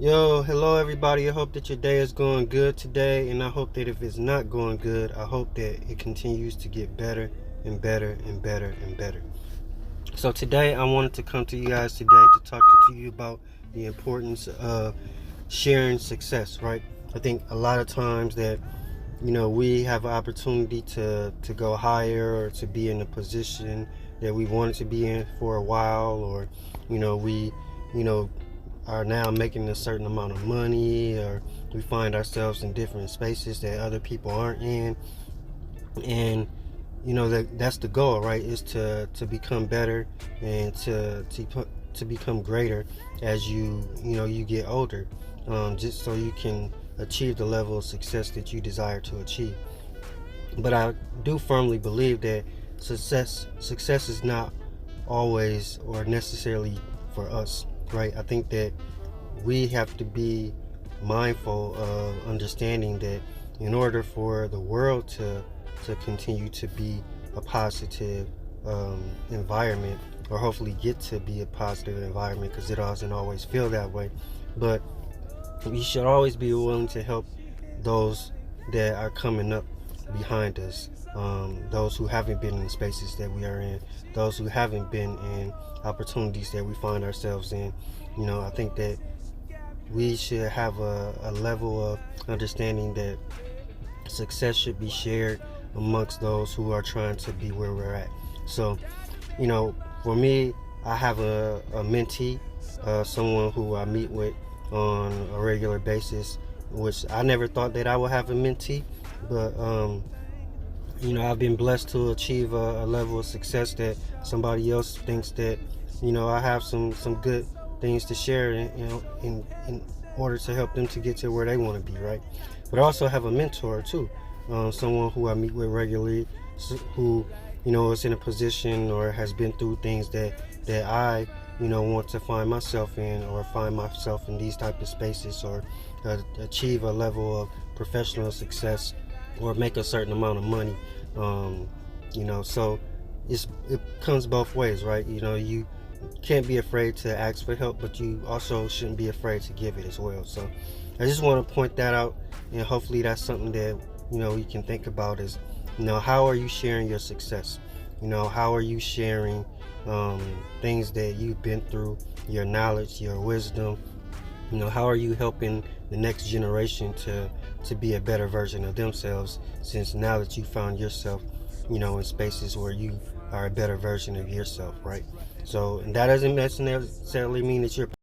Yo, hello everybody. I hope that your day is going good today, and I hope that if it's not going good, I hope that it continues to get better and better and better and better. So today I wanted to come to you guys today to talk to you about the importance of sharing success, right? I think a lot of times that we have an opportunity to go higher or to be in a position that we wanted to be in for a while, or we you know are now making a certain amount of money, or we find ourselves in different spaces that other people aren't in. And that's the goal, right? Is to become better and to become greater as you get older, just so you can achieve the level of success that you desire to achieve. But I do firmly believe that success is not always or necessarily for us, right? I think that we have to be mindful of understanding that in order for the world to continue to be a positive environment, or hopefully get to be a positive environment, because it doesn't always feel that way, but we should always be willing to help those that are coming up behind us, those who haven't been in the spaces that we are in, those who haven't been in opportunities that we find ourselves in. I think that we should have a level of understanding that success should be shared amongst those who are trying to be where we're at. So, for me, I have a mentee, someone who I meet with on a regular basis, which I never thought that I would have a mentee, but I've been blessed to achieve a level of success that somebody else thinks that I have some good things to share in order to help them to get to where they want to be, right? But I also have a mentor too, someone who I meet with regularly, who is in a position or has been through things that I want to find myself in, or find myself in these type of spaces, or achieve a level of professional success, or make a certain amount of money. So it comes both ways, right? You can't be afraid to ask for help, but you also shouldn't be afraid to give it as well. So I just want to point that out, and hopefully that's something that you can think about is, how are you sharing your success? How are you sharing things that you've been through, your knowledge, your wisdom? How are you helping the next generation to be a better version of themselves, since now that you found yourself in spaces where you are a better version of yourself, right? So, and that doesn't necessarily mean that you're